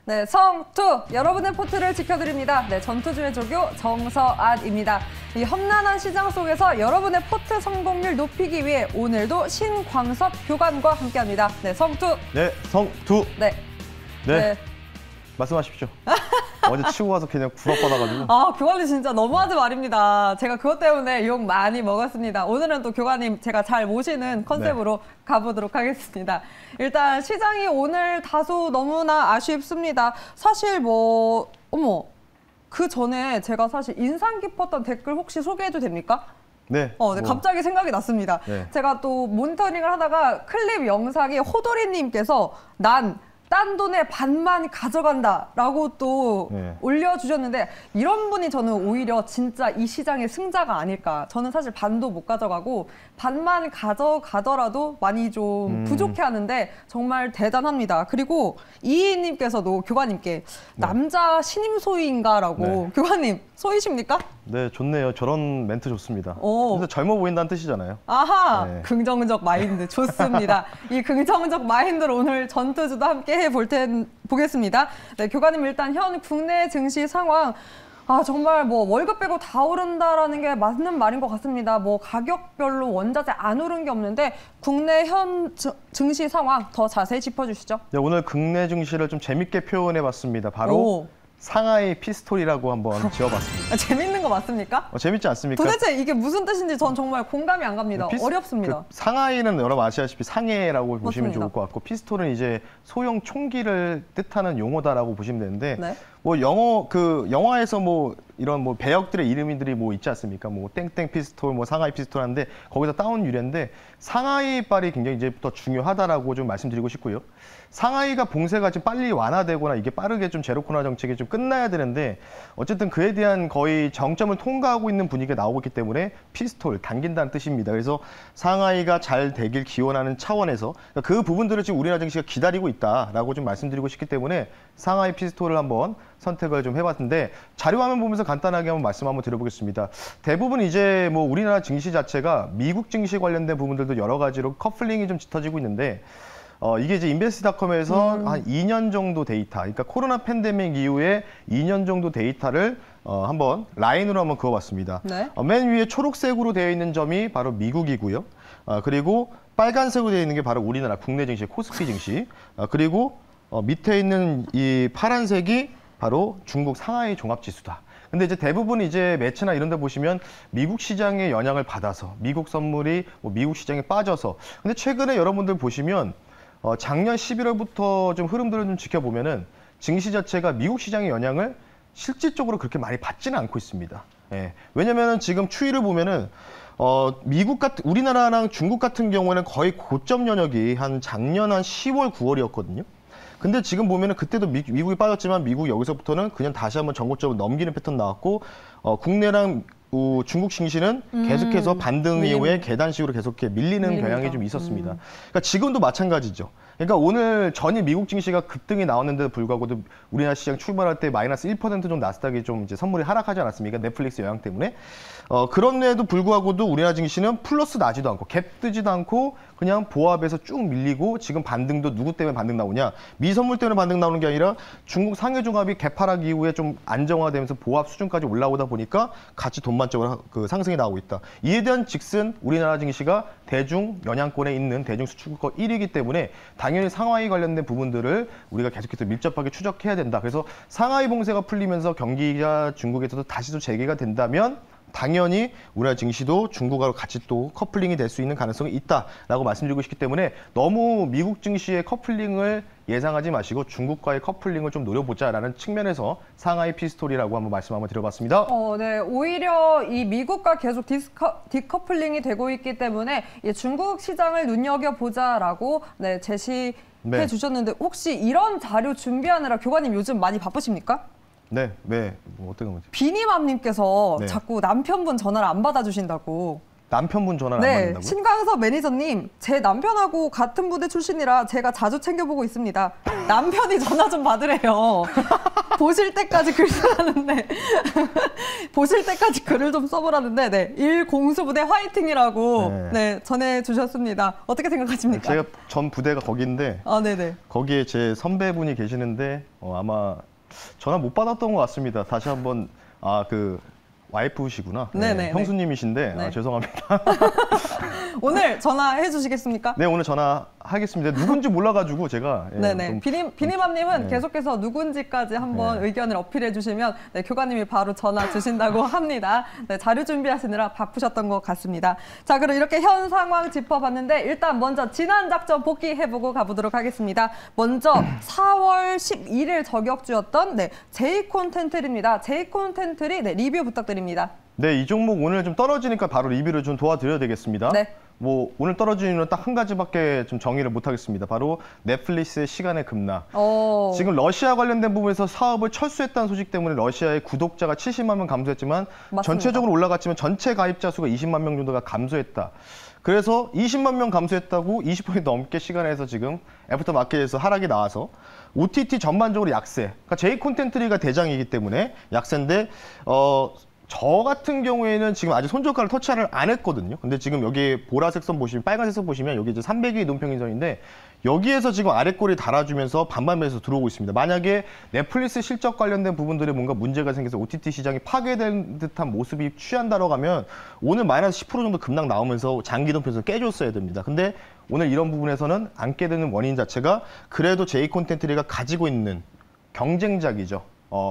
네, 성투! 여러분의 포트를 지켜드립니다. 네, 전투주의 조교 정서안입니다. 이 험난한 시장 속에서 여러분의 포트 성공률 높이기 위해 오늘도 신광섭 교관과 함께합니다. 네, 성투! 네, 성투! 네. 네. 말씀하십시오. 어제 치고 가서 그냥 구박받아가지고. 아, 교관님 진짜 너무하지 말입니다. 제가 그것 때문에 욕 많이 먹었습니다. 오늘은 또 교관님 제가 잘 모시는 컨셉으로 가보도록 하겠습니다. 일단 시장이 오늘 다소 너무나 아쉽습니다. 사실 그 전에 제가 사실 인상 깊었던 댓글 혹시 소개해도 됩니까? 네. 네, 갑자기 생각이 났습니다. 네. 제가 또 모니터링을 하다가 클립 영상에 호돌이님께서 딴 돈의 반만 가져간다라고 또 올려주셨는데 이런 분이 저는 오히려 진짜 이 시장의 승자가 아닐까. 저는 사실 반도 못 가져가고 반만 가져가더라도 많이 좀 부족해하는데 정말 대단합니다. 그리고 이희님께서도 교관님께 남자 신임 소위인가라고. 교관님 소위십니까? 네, 좋네요. 저런 멘트 좋습니다. 그래서 젊어 보인다는 뜻이잖아요. 아하, 네. 긍정적 마인드 좋습니다. 이 긍정적 마인드로 오늘 전투주도 함께 보겠습니다. 네, 교관님 일단 현 국내 증시 상황 정말 월급 빼고 다 오른다라는 게 맞는 말인 것 같습니다. 가격별로 원자재 안 오른 게 없는데 국내 현 증시 상황 더 자세히 짚어주시죠. 네, 오늘 국내 증시를 좀 재밌게 표현해봤습니다. 바로 상하이 피스톨이라고 한번 지어봤습니다. 재밌는 거 맞습니까? 재밌지 않습니까? 도대체 이게 무슨 뜻인지 전 정말 공감이 안 갑니다. 어렵습니다. 상하이는 여러분 아시다시피 상해라고 보시면 맞습니다. 좋을 것 같고 피스톨은 이제 소형 총기를 뜻하는 용어다라고 보시면 되는데 네. 영화에서 이런 배역들의 이름들이 있지 않습니까? 땡땡 피스톨, 상하이 피스톨 하는데 거기서 따온 유래인데 상하이 빨이 굉장히 이제부터 중요하다라고 좀 말씀드리고 싶고요. 상하이가 봉쇄가 좀 빨리 완화되거나 이게 빠르게 좀 제로 코로나 정책이 좀 끝나야 되는데 어쨌든 그에 대한 거의 정점을 통과하고 있는 분위기가 나오고 있기 때문에 피스톨, 당긴다는 뜻입니다. 그래서 상하이가 잘 되길 기원하는 차원에서 그 부분들을 지금 우리나라 증시가 기다리고 있다라고 좀 말씀드리고 싶기 때문에 상하이 피스톨을 한번 선택을 좀 해봤는데 자료 화면 보면서 간단하게 한번 말씀 한번 드려보겠습니다. 대부분 이제 우리나라 증시 자체가 미국 증시 관련된 부분들도 여러 가지로 커플링이 좀 짙어지고 있는데 이게 이제 인베스트닷컴에서 한 2년 정도 데이터, 그러니까 코로나 팬데믹 이후에 2년 정도 데이터를 한번 라인으로 한번 그어봤습니다. 네. 맨 위에 초록색으로 되어 있는 점이 바로 미국이고요. 그리고 빨간색으로 되어 있는 게 바로 우리나라 국내 증시, 코스피 증시. 그리고 밑에 있는 이 파란색이 바로 중국 상하이 종합지수다. 근데 이제 대부분 이제 매체나 이런 데 보시면 미국 시장의 영향을 받아서 미국 선물이 미국 시장에 빠져서 근데 최근에 여러분들 보시면 작년 11월부터 좀 흐름들을 좀 지켜보면은 증시 자체가 미국 시장의 영향을 실질적으로 그렇게 많이 받지는 않고 있습니다. 왜냐면은 지금 추이를 보면은 우리나라랑 중국 같은 경우에는 거의 고점 연역이 한 작년 한 10월, 9월이었거든요. 근데 지금 보면은 그때도 미국이 빠졌지만 미국이 여기서부터는 그냥 다시 한번 전고점을 넘기는 패턴 나왔고 국내랑 중국 증시는 계속해서 반등 이후에 계단식으로 계속 밀리는 경향이 좀 있었습니다. 그러니까 지금도 마찬가지죠. 그러니까 오늘 전일 미국 증시가 급등이 나왔는데도 불구하고도 우리나라 시장 출발할 때 마이너스 1% 정도 나스닥이 좀 이제 선물이 하락하지 않았습니까? 넷플릭스 영향 때문에. 그런데도 불구하고도 우리나라 증시는 플러스 나지도 않고 갭 뜨지도 않고 그냥 보합에서 쭉 밀리고 지금 반등도 누구 때문에 반등 나오냐? 미선물 때문에 반등 나오는 게 아니라 중국 상해종합이 갭 하락 이후에 좀 안정화되면서 보합 수준까지 올라오다 보니까 같이 돈만적으로 상승이 나오고 있다. 이에 대한 즉슨 우리나라 증시가 대중 영향권에 있는 대중 수출국 1위이기 때문에 당연히 상하이 관련된 부분들을 우리가 계속해서 밀접하게 추적해야 된다. 그래서 상하이 봉쇄가 풀리면서 경기가 중국에서도 다시 또 재개가 된다면 당연히 우리나라 증시도 중국하고 같이 또 커플링이 될 수 있는 가능성이 있다라고 말씀드리고 싶기 때문에 너무 미국 증시의 커플링을 예상하지 마시고 중국과의 커플링을 좀 노려보자라는 측면에서 상하이 피스톨이라고 한번 말씀 한번 드려봤습니다. 네, 오히려 이 미국과 계속 디커플링이 되고 있기 때문에 중국 시장을 눈여겨보자라고 제시해 주셨는데 혹시 이런 자료 준비하느라 교관님 요즘 많이 바쁘십니까? 네. 어떤 거죠? 비니맘님께서 자꾸 남편분 전화를 안 받아주신다고. 남편분 전화를 안 받는다고요? 신광섭 매니저님, 제 남편하고 같은 부대 출신이라 제가 자주 챙겨보고 있습니다. 남편이 전화 좀 받으래요. 보실 때까지 글 쓰라는데 보실 때까지 글을 좀 써보라는데 네, 일공수부대 화이팅이라고 네. 네, 전해주셨습니다. 어떻게 생각하십니까? 제가 전 부대가 거기인데 네네. 거기에 제 선배분이 계시는데 아마 전화 못 받았던 것 같습니다. 다시 한번 그 와이프시구나. 네, 형수님이신데 네. 죄송합니다. 오늘 전화해 주시겠습니까? 네, 오늘 전화하겠습니다. 누군지 몰라가지고 제가. 네네. 비니맘님은 네. 계속해서 누군지까지 한번 네. 의견을 어필해 주시면 네, 교관님이 바로 전화 주신다고 합니다. 네, 자료 준비하시느라 바쁘셨던 것 같습니다. 자, 그럼 이렇게 현 상황 짚어봤는데 일단 먼저 지난 작전 복귀해보고 가보도록 하겠습니다. 먼저 4월 11일 저격주였던 네, 제이콘텐틀입니다. 제이콘텐틀이 네, 리뷰 부탁드립니다. 네, 이 종목 오늘 좀 떨어지니까 바로 리뷰를 좀 도와드려야 되겠습니다. 네. 뭐 오늘 떨어지는 이유는 딱 한 가지밖에 좀 정의를 못 하겠습니다. 바로 넷플릭스의 시간의 급락. 지금 러시아 관련된 부분에서 사업을 철수했다는 소식 때문에 러시아의 구독자가 70만 명 감소했지만 맞습니다. 전체적으로 올라갔지만 전체 가입자 수가 20만 명 정도가 감소했다. 그래서 20만 명 감소했다고 20% 넘게 시간에서 지금 애프터마켓에서 하락이 나와서 OTT 전반적으로 약세. 그러니까 제이콘텐트리가 대장이기 때문에 약세인데 저 같은 경우에는 지금 아직 손저가를 터치를 안 했거든요. 근데 지금 여기 보라색 선 보시면, 빨간색 선 보시면 여기 이제 300일 논평인선인데 여기에서 지금 아래꼬리 달아주면서 반반매에서 들어오고 있습니다. 만약에 넷플릭스 실적 관련된 부분들이 뭔가 문제가 생겨서 OTT 시장이 파괴된 듯한 모습이 취한다고 하면 오늘 마이너스 10% 정도 급락 나오면서 장기 논평에서 깨줬어야 됩니다. 근데 오늘 이런 부분에서는 안 깨되는 원인 자체가 그래도 제이콘텐트리가 가지고 있는 경쟁작이죠.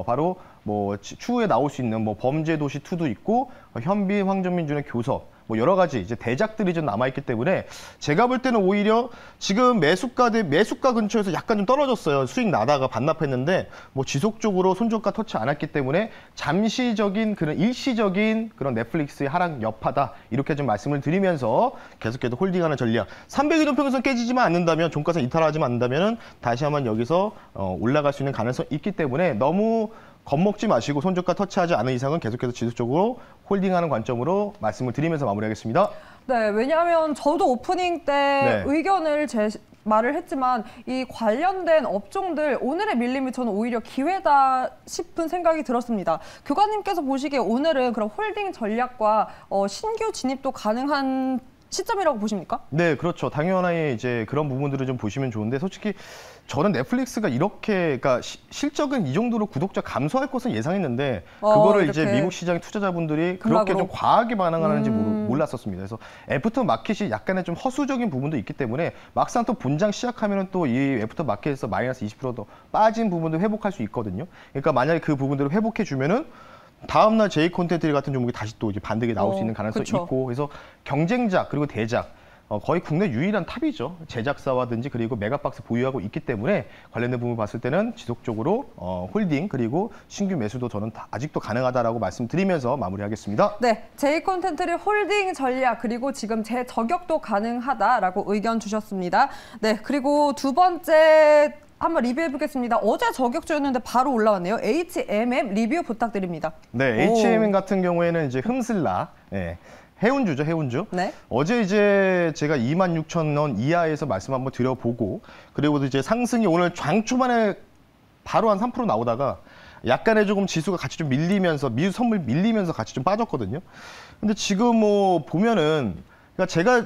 바로 뭐 추후에 나올 수 있는 뭐 범죄도시 2도 있고 현빈, 황정민준의 교섭 뭐 여러 가지 이제 대작들이 좀 남아있기 때문에 제가 볼 때는 오히려 지금 매수가 근처에서 약간 좀 떨어졌어요. 수익 나다가 반납했는데 뭐 지속적으로 손저가 터치 안 했기 때문에 잠시적인 그런 일시적인 그런 넷플릭스의 하락 여파다 이렇게 좀 말씀을 드리면서 계속해서 홀딩하는 전략. 300일 동평선 깨지지만 않는다면 종가선 이탈하지 않는다면은 다시 한번 여기서 올라갈 수 있는 가능성이 있기 때문에 너무 겁먹지 마시고 손저가 터치하지 않은 이상은 계속해서 지속적으로 홀딩하는 관점으로 말씀을 드리면서 마무리하겠습니다. 네, 왜냐하면 저도 오프닝 때 의견을 말을 했지만 이 관련된 업종들 오늘의 밀림이 저는 오히려 기회다 싶은 생각이 들었습니다. 교관님께서 보시기에 오늘은 그런 홀딩 전략과 신규 진입도 가능한 시점이라고 보십니까? 네, 그렇죠. 당연히 이제 그런 부분들을 좀 보시면 좋은데 솔직히 저는 넷플릭스가 이렇게 그러니까 실적은 이 정도로 구독자 감소할 것은 예상했는데 그거를 이제 미국 시장 투자자분들이 그렇게 좀 과하게 반응하는지 몰랐었습니다. 그래서 애프터 마켓이 약간의 좀 허수적인 부분도 있기 때문에 막상 또 본장 시작하면은 또 이 애프터 마켓에서 마이너스 20%도 빠진 부분도 회복할 수 있거든요. 그러니까 만약에 그 부분들을 회복해 주면은 다음날 제이콘텐트 같은 종목이 다시 또 이제 반등이 나올 수 있는 가능성이 있고 그래서 경쟁작 그리고 대작 거의 국내 유일한 탑이죠. 제작사와든지 그리고 메가박스 보유하고 있기 때문에 관련된 부분을 봤을 때는 지속적으로 홀딩 그리고 신규 매수도 저는 아직도 가능하다라고 말씀드리면서 마무리하겠습니다. 네, 제이콘텐트를 홀딩 전략 그리고 지금 재저격도 가능하다라고 의견 주셨습니다. 네, 그리고 두 번째 한번 리뷰해보겠습니다. 어제 저격주였는데 바로 올라왔네요. HMM 리뷰 부탁드립니다. 네, HMM 같은 경우에는 이제 흠슬라, 해운주죠, 해운주. 네. 어제 이제 제가 26,000원 이하에서 말씀 한번 드려보고, 그리고 이제 상승이 오늘 장 초반에 바로 한 3% 나오다가 약간의 조금 지수가 같이 좀 밀리면서, 미주 선물 밀리면서 같이 좀 빠졌거든요. 근데 지금 뭐 보면은, 그러니까 제가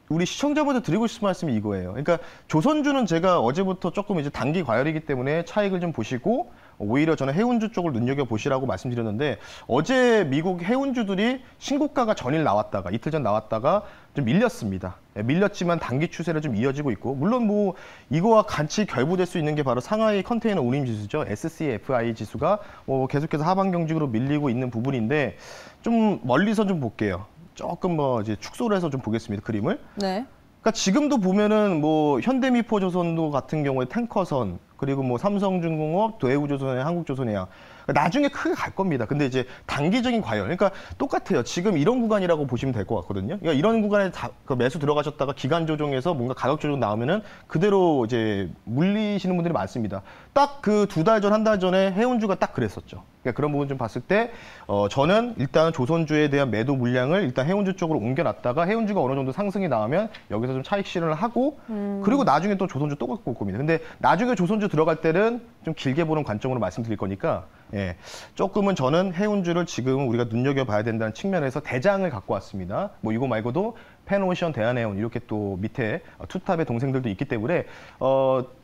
우리 시청자분들 드리고 싶은 말씀이 이거예요. 그러니까 조선주는 제가 어제부터 조금 이제 단기 과열이기 때문에 차익을 좀 보시고 오히려 저는 해운주 쪽을 눈여겨보시라고 말씀드렸는데 어제 미국 해운주들이 신고가가 전일 나왔다가 이틀 전 나왔다가 좀 밀렸습니다. 밀렸지만 단기 추세를 좀 이어지고 있고 물론 뭐 이거와 같이 결부될 수 있는 게 바로 상하이 컨테이너 운임 지수죠. SCFI 지수가 뭐 계속해서 하방 경직으로 밀리고 있는 부분인데 좀 멀리서 좀 볼게요. 조금 뭐 이제 축소를 해서 좀 보겠습니다. 그림을. 네. 그러니까 지금도 보면은 뭐 현대미포조선도 같은 경우에 탱커선 그리고 뭐 삼성중공업, 도해우조선해, 한국조선해양 나중에 크게 갈 겁니다. 근데 이제 단기적인 과열. 그러니까 똑같아요. 지금 이런 구간이라고 보시면 될 것 같거든요. 그러니까 이런 구간에 그 매수 들어가셨다가 기간 조정에서 뭔가 가격 조정 나오면은 그대로 이제 물리시는 분들이 많습니다. 딱 그 2달 전, 1달 전에 해운주가 딱 그랬었죠. 그러니까 그런 부분 좀 봤을 때 저는 일단 조선주에 대한 매도 물량을 일단 해운주 쪽으로 옮겨놨다가 해운주가 어느 정도 상승이 나오면 여기서 좀 차익 실현을 하고 그리고 나중에 또 조선주 또 갖고 올 겁니다. 근데 나중에 조선주 들어갈 때는 좀 길게 보는 관점으로 말씀드릴 거니까 예, 조금은 저는 해운주를 지금 우리가 눈여겨봐야 된다는 측면에서 대장을 갖고 왔습니다. 뭐 이거 말고도 펜오션, 대한해운 이렇게 또 밑에 투탑의 동생들도 있기 때문에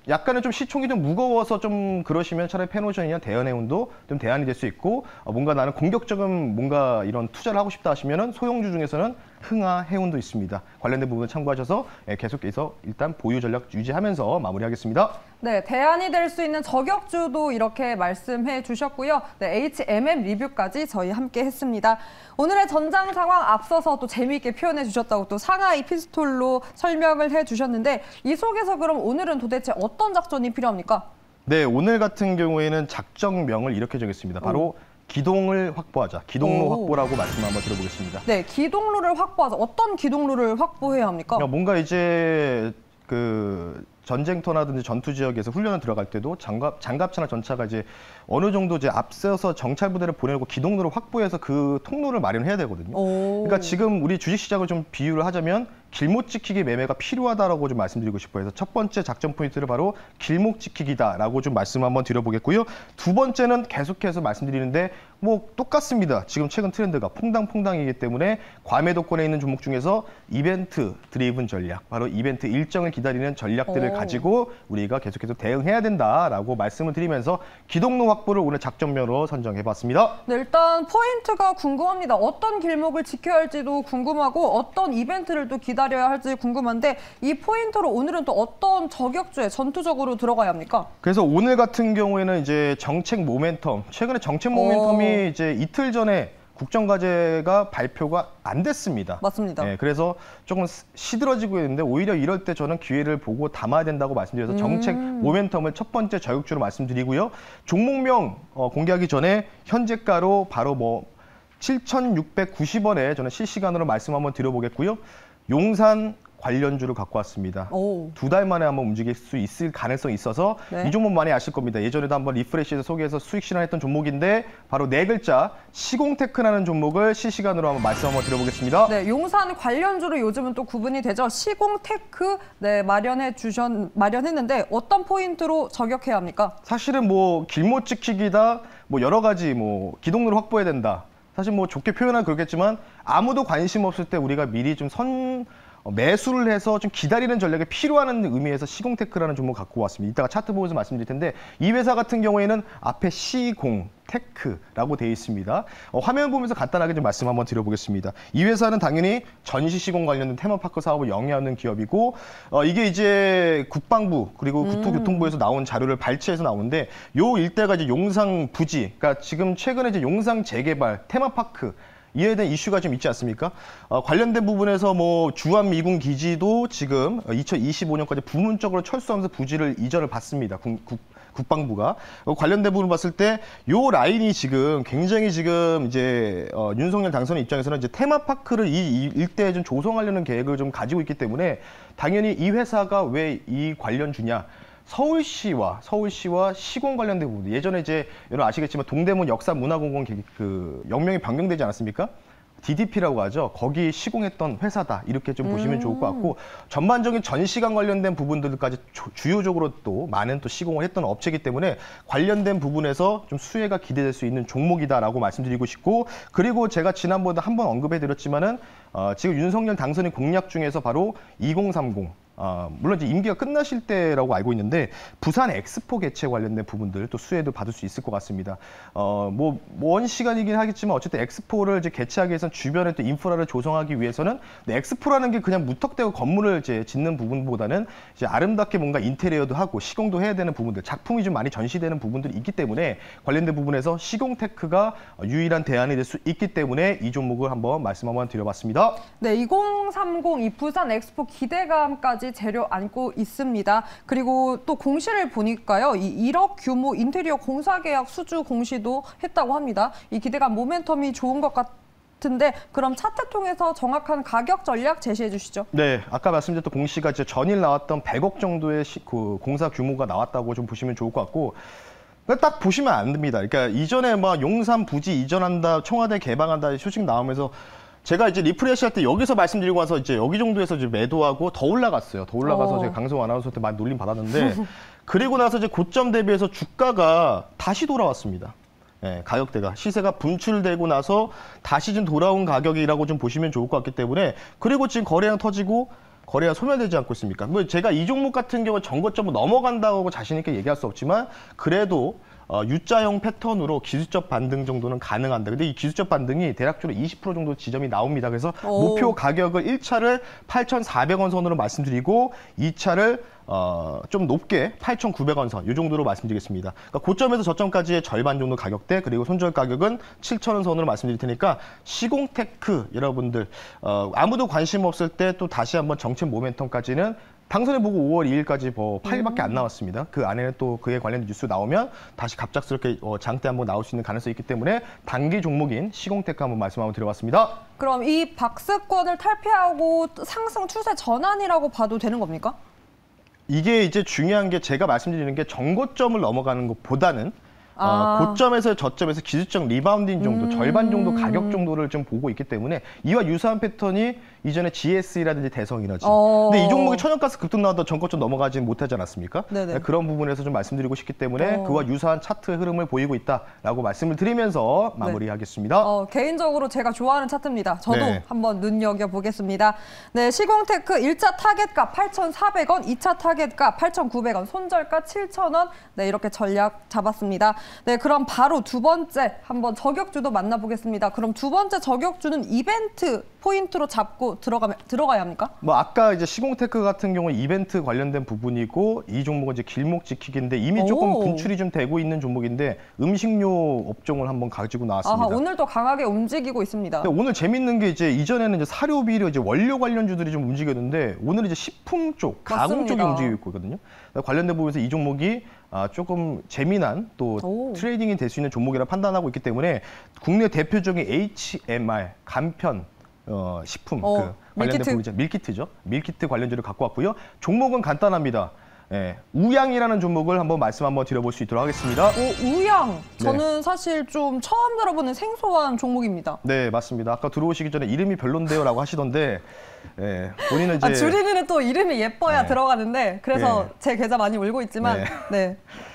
약간은 좀 시총이 좀 무거워서 좀 그러시면 차라리 펜오션이나 대한해운도 좀 대안이 될 수 있고 뭔가 나는 공격적인 뭔가 이런 투자를 하고 싶다 하시면은 소형주 중에서는 흥하, 해운도 있습니다. 관련된 부분을 참고하셔서 계속해서 일단 보유 전략 유지하면서 마무리하겠습니다. 네, 대안이 될 수 있는 저격주도 이렇게 말씀해 주셨고요. 네, HMM 리뷰까지 저희 함께 했습니다. 오늘의 전장 상황 앞서서 또 재미있게 표현해 주셨다고 또 상하 이피스톨로 설명을 해 주셨는데 이 속에서 그럼 오늘은 도대체 어떤 작전이 필요합니까? 네, 오늘 같은 경우에는 작전명을 이렇게 정했습니다. 바로 기동을 확보하자. 기동로 확보라고 말씀 한번 들어보겠습니다. 네, 기동로를 확보하자. 어떤 기동로를 확보해야 합니까? 뭔가 이제 그 전쟁터라든지 전투 지역에서 훈련을 들어갈 때도 장갑차나 전차가 이제 어느 정도 이제 앞서서 정찰 부대를 보내고 기동로를 확보해서 그 통로를 마련해야 되거든요. 그러니까 지금 우리 주식시장을 좀 비유를 하자면 길목 지키기 매매가 필요하다라고 좀 말씀드리고 싶어요. 그래서 첫 번째 작전 포인트를 바로 길목 지키기다라고 좀 말씀 한번 드려보겠고요. 두 번째는 계속해서 말씀드리는데 뭐 똑같습니다. 지금 최근 트렌드가 퐁당퐁당이기 때문에 과매도권에 있는 종목 중에서 이벤트 드리븐 전략, 바로 이벤트 일정을 기다리는 전략들을 가지고 우리가 계속해서 대응해야 된다라고 말씀을 드리면서 기동로 확보를 오늘 작전명으로 선정해봤습니다. 네, 일단 포인트가 궁금합니다. 어떤 길목을 지켜야 할지도 궁금하고 어떤 이벤트를 또 기다려야 할지 궁금한데 이 포인트로 오늘은 또 어떤 저격주에 전투적으로 들어가야 합니까? 그래서 오늘 같은 경우에는 이제 정책 모멘텀, 최근에 정책 모멘텀이 이제 이틀 전에 국정과제가 발표가 안 됐습니다. 맞습니다. 네, 그래서 조금 시들어지고 있는데 오히려 이럴 때 저는 기회를 보고 담아야 된다고 말씀드려서 정책 모멘텀을 첫 번째 저격주로 말씀드리고요. 종목명 공개하기 전에 현재가로 바로 뭐 7,690원에 저는 실시간으로 말씀 한번 드려보겠고요. 용산 관련주를 갖고 왔습니다. 2달 만에 한번 움직일 수 있을 가능성이 있어서 이 종목 많이 아실 겁니다. 예전에도 한번 리프레시에서 소개해서 수익 실현했던 종목인데 바로 네 글자 시공테크라는 종목을 실시간으로 한번 말씀 한번 드려보겠습니다. 네, 용산 관련주로 요즘은 또 구분이 되죠. 시공테크 네, 마련했는데 어떤 포인트로 저격해야 합니까? 사실은 뭐 길목 지키기다, 뭐 여러 가지 뭐 기동로를 확보해야 된다. 사실 뭐 좋게 표현은 그렇겠지만 아무도 관심 없을 때 우리가 미리 좀 매수를 해서 좀 기다리는 전략이 필요한 의미에서 시공테크라는 종목 갖고 왔습니다. 이따가 차트 보면서 말씀드릴 텐데 이 회사 같은 경우에는 앞에 시공테크라고 되어 있습니다. 화면 보면서 간단하게 좀 말씀 한번 드려보겠습니다. 이 회사는 당연히 전시 시공 관련된 테마파크 사업을 영위하는 기업이고 이게 이제 국방부 그리고 국토교통부에서 나온 자료를 발췌해서 나오는데 요 일대가 이제 용상 부지, 그러니까 지금 최근에 이제 용상 재개발 테마파크 이에 대한 이슈가 좀 있지 않습니까? 관련된 부분에서 뭐 주한 미군 기지도 지금 2025년까지 부문적으로 철수하면서 부지를 이전을 받습니다. 국방부가 관련된 부분을 봤을 때 요 라인이 지금 굉장히 지금 이제 윤석열 당선인 입장에서는 이제 테마파크를 이 일대에 좀 조성하려는 계획을 좀 가지고 있기 때문에 당연히 이 회사가 왜 이 관련주냐? 서울시와 시공 관련된 부분, 예전에 이제 여러분 아시겠지만 동대문 역사문화공원 그 영명이 변경되지 않았습니까? DDP라고 하죠. 거기 시공했던 회사다. 이렇게 좀 보시면 좋을 것 같고 전반적인 전시관 관련된 부분들까지 주요적으로 또 많은 또 시공을 했던 업체이기 때문에 관련된 부분에서 좀 수혜가 기대될 수 있는 종목이다라고 말씀드리고 싶고 그리고 제가 지난번에 한번 언급해드렸지만은 지금 윤석열 당선인 공약 중에서 바로 2030 물론 이제 임기가 끝나실 때라고 알고 있는데 부산 엑스포 개최 관련된 부분들 또 수혜도 받을 수 있을 것 같습니다. 뭐 먼 시간이긴 하겠지만 어쨌든 엑스포를 이제 개최하기 위해서는 주변에 또 인프라를 조성하기 위해서는 엑스포라는 게 그냥 무턱대고 건물을 이제 짓는 부분보다는 이제 아름답게 뭔가 인테리어도 하고 시공도 해야 되는 부분들, 작품이 좀 많이 전시되는 부분들이 있기 때문에 관련된 부분에서 시공테크가 유일한 대안이 될 수 있기 때문에 이 종목을 한번 말씀 한번 드려봤습니다. 네, 2030 이 부산 엑스포 기대감까지 재료 안고 있습니다. 그리고 또 공시를 보니까요. 이 1억 규모 인테리어 공사 계약 수주 공시도 했다고 합니다. 이 기대감 모멘텀이 좋은 것 같은데 그럼 차트 통해서 정확한 가격 전략 제시해 주시죠. 네, 아까 말씀드렸던 공시가 이제 전일 나왔던 100억 정도의 그 공사 규모가 나왔다고 좀 보시면 좋을 것 같고 딱 보시면 안 됩니다. 그러니까 이전에 막 용산 부지 이전한다, 청와대 개방한다 소식 나오면서 제가 이제 리프레시 할 때 여기서 말씀드리고 와서 이제 여기 정도에서 이제 매도하고 더 올라갔어요. 더 올라가서 제가 강성 아나운서한테 많이 놀림 받았는데 그리고 나서 이제 고점 대비해서 주가가 다시 돌아왔습니다. 예, 가격대가 시세가 분출되고 나서 다시 좀 돌아온 가격이라고 좀 보시면 좋을 것 같기 때문에 그리고 지금 거래량 터지고 거래가 소멸되지 않고 있습니까? 뭐 제가 이 종목 같은 경우 전고점을 넘어간다고 자신 있게 얘기할 수 없지만 그래도 U자형 패턴으로 기술적 반등 정도는 가능한다. 근데 이 기술적 반등이 대략적으로 20% 정도 지점이 나옵니다. 그래서 목표 가격을 1차를 8,400원 선으로 말씀드리고 2차를 좀 높게 8,900원 선, 이 정도로 말씀드리겠습니다. 그러니까 고점에서 저점까지의 절반 정도 가격대, 그리고 손절 가격은 7,000원 선으로 말씀드릴 테니까 시공테크 여러분들 아무도 관심 없을 때 또 다시 한번 정책 모멘텀까지는 당선해 보고 5월 2일까지 8일밖에 안 나왔습니다. 그 안에는 또 그에 관련된 뉴스 나오면 다시 갑작스럽게 장대 한번 나올 수 있는 가능성이 있기 때문에 단기 종목인 시공테크 한번 말씀 한번 드려봤습니다. 그럼 이 박스권을 탈피하고 상승 추세 전환이라고 봐도 되는 겁니까? 이게 이제 중요한 게 제가 말씀드리는 게 정고점을 넘어가는 것보다는 고점에서 저점에서 기술적 리바운딩 정도, 절반 정도 가격 정도를 좀 보고 있기 때문에 이와 유사한 패턴이 이전에 GS라든지 대성이너지. 근데 이 종목이 천연가스 급등 나왔다 전고점 넘어가지 못하지 않았습니까? 네네. 그런 부분에서 좀 말씀드리고 싶기 때문에 그와 유사한 차트 흐름을 보이고 있다라고 말씀을 드리면서 마무리하겠습니다. 개인적으로 제가 좋아하는 차트입니다. 저도 한번 눈여겨보겠습니다. 네, 시공테크 1차 타겟가 8,400원, 2차 타겟가 8,900원, 손절가 7,000원. 네, 이렇게 전략 잡았습니다. 네, 그럼 바로 두 번째 한번 저격주도 만나보겠습니다. 그럼 두 번째 저격주는 이벤트 포인트로 잡고 들어가야 합니까? 뭐 아까 이제 시공테크 같은 경우 이벤트 관련된 부분이고 이 종목은 이제 길목 지키기인데 이미 조금 분출이 좀 되고 있는 종목인데 음식료 업종을 한번 가지고 나왔습니다. 오늘도 강하게 움직이고 있습니다. 오늘 재밌는 게 이제 이전에는 이제 사료, 비료, 이제 원료 관련주들이 좀 움직였는데 오늘은 이제 식품 쪽, 가공 쪽이 움직이고 있거든요. 관련된 부분에서 이 종목이 조금 재미난 또 트레이딩이 될 수 있는 종목이라 판단하고 있기 때문에 국내 대표적인 HMR, 간편, 식품 그 관련된 부분이죠. 밀키트죠. 밀키트 관련주를 갖고 왔고요. 종목은 간단합니다. 우양이라는 종목을 한번 말씀 한번 드려볼 수 있도록 하겠습니다. 우양. 저는 사실 좀 처음 들어보는 생소한 종목입니다. 네, 맞습니다. 아까 들어오시기 전에 이름이 별론데요라고 하시던데 본인은 이제 줄이는 또 이름이 예뻐야 들어가는데 그래서 제 계좌 많이 울고 있지만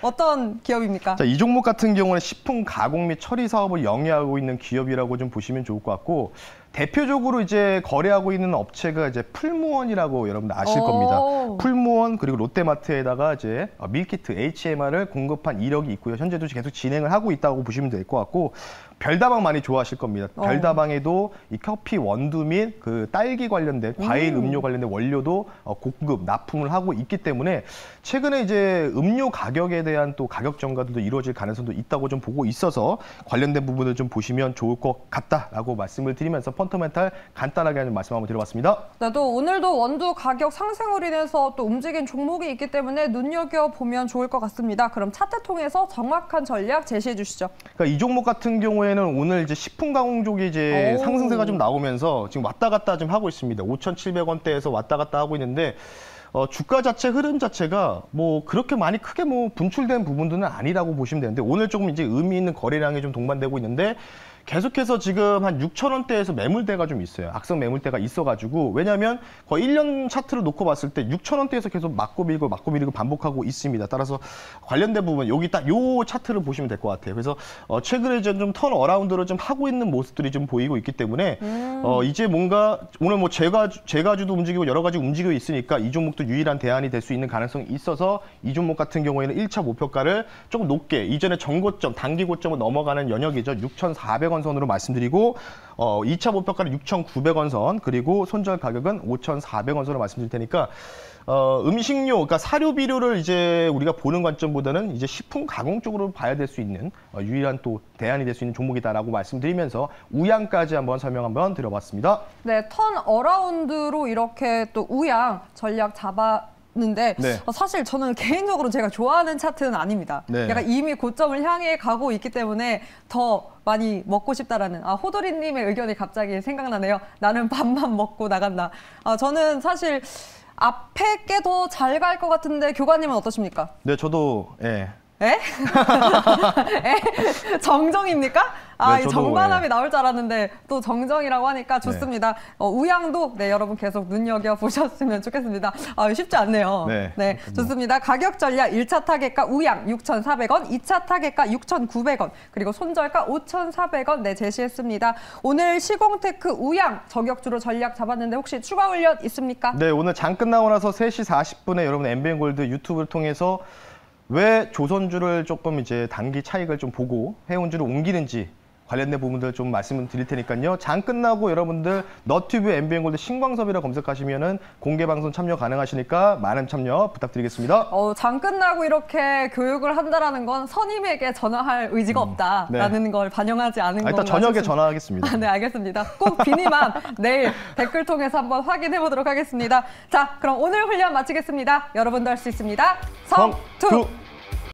어떤 기업입니까? 자, 이 종목 같은 경우는 식품 가공 및 처리 사업을 영위하고 있는 기업이라고 좀 보시면 좋을 것 같고 대표적으로 이제 거래하고 있는 업체가 이제 풀무원이라고 여러분들 아실 겁니다. 풀무원 그리고 롯데마트에다가 이제 밀키트 HMR을 공급한 이력이 있고요. 현재도 계속 진행을 하고 있다고 보시면 될 것 같고 별다방 많이 좋아하실 겁니다. 별다방에도 이 커피 원두 및 그 딸기 관련된 과일 음료 관련된 원료도 공급 납품을 하고 있기 때문에 최근에 이제 음료 가격에 대한 또 가격 정가도 이루어질 가능성도 있다고 좀 보고 있어서 관련된 부분을 좀 보시면 좋을 것 같다라고 말씀을 드리면서 펀더멘탈 간단하게 말씀 한번 드려봤습니다. 네, 또 오늘도 원두 가격 상승으로 인해서 또 움직인 종목이 있기 때문에 눈여겨보면 좋을 것 같습니다. 그럼 차트 통해서 정확한 전략 제시해 주시죠. 그러니까 이 종목 같은 경우에는 오늘 이제 식품 가공 쪽이 이제 상승세가 좀 나오면서 지금 왔다 갔다 좀 하고 있습니다. 5,700원대에서 왔다 갔다 하고 있는데 주가 자체 흐름 자체가 뭐 그렇게 많이 크게 뭐 분출된 부분들은 아니라고 보시면 되는데 오늘 조금 이제 의미 있는 거래량이 좀 동반되고 있는데 계속해서 지금 한 6,000원대에서 매물대가 좀 있어요. 악성 매물대가 있어가지고 왜냐하면 거의 1년 차트를 놓고 봤을 때 6,000원대에서 계속 맞고 밀고 반복하고 있습니다. 따라서 관련된 부분 여기 딱 요 차트를 보시면 될 것 같아요. 그래서 최근에 좀 턴 어라운드를 좀 하고 있는 모습들이 좀 보이고 있기 때문에 이제 뭔가 오늘 뭐 제가주도 움직이고 여러 가지 움직이고 있으니까 이 종목도 유일한 대안이 될 수 있는 가능성이 있어서 이 종목 같은 경우에는 1차 목표가를 조금 높게 이전에 전고점 단기 고점을 넘어가는 영역이죠. 6,400원 선으로 말씀드리고 2차 목표가는 6,900원 선 그리고 손절 가격은 5,400원 선으로 말씀드릴 테니까 음식료, 그러니까 사료 비료를 이제 우리가 보는 관점보다는 이제 식품 가공 쪽으로 봐야 될 수 있는 유일한 또 대안이 될 수 있는 종목이다라고 말씀드리면서 우양까지 한번 설명 한번 드려봤습니다. 네, 턴 어라운드로 이렇게 또 우양 전략 잡았는데 사실 저는 개인적으로 제가 좋아하는 차트는 아닙니다. 약간 이미 고점을 향해 가고 있기 때문에 더 많이 먹고 싶다라는 호돌이님의 의견이 갑자기 생각나네요. 나는 밥만 먹고 나간다. 저는 사실 앞에 게 더 잘 갈 것 같은데 교관님은 어떠십니까? 네, 저도 정정입니까? 아, 네, 이 정반함이 나올 줄 알았는데 또 정정이라고 하니까 좋습니다. 우양도 네, 여러분 계속 눈여겨보셨으면 좋겠습니다. 아, 쉽지 않네요. 네, 좋습니다. 가격 전략 1차 타겟가 우양 6,400원, 2차 타겟가 6,900원, 그리고 손절가 5,400원 네, 제시했습니다. 오늘 시공테크 우양 저격주로 전략 잡았는데 혹시 추가 훈련 있습니까? 네, 오늘 장 끝나고 나서 3시 40분에 여러분 엠비엔골드 유튜브를 통해서 왜 조선주를 조금 이제 단기 차익을 좀 보고 해운주를 옮기는지 관련된 부분들 좀 말씀을 드릴 테니까요. 장 끝나고 여러분들 너튜브 엠비엔골드 신광섭이라 검색하시면은 공개 방송 참여 가능하시니까 많은 참여 부탁드리겠습니다. 장 끝나고 이렇게 교육을 한다라는 건 선임에게 전화할 의지가 없다라는 걸 반영하지 않은 건가 일단 저녁에 전화하겠습니다. 네, 알겠습니다. 꼭 비니만 내일 댓글 통해서 한번 확인해 보도록 하겠습니다. 자, 그럼 오늘 훈련 마치겠습니다. 여러분도 할 수 있습니다. 성투!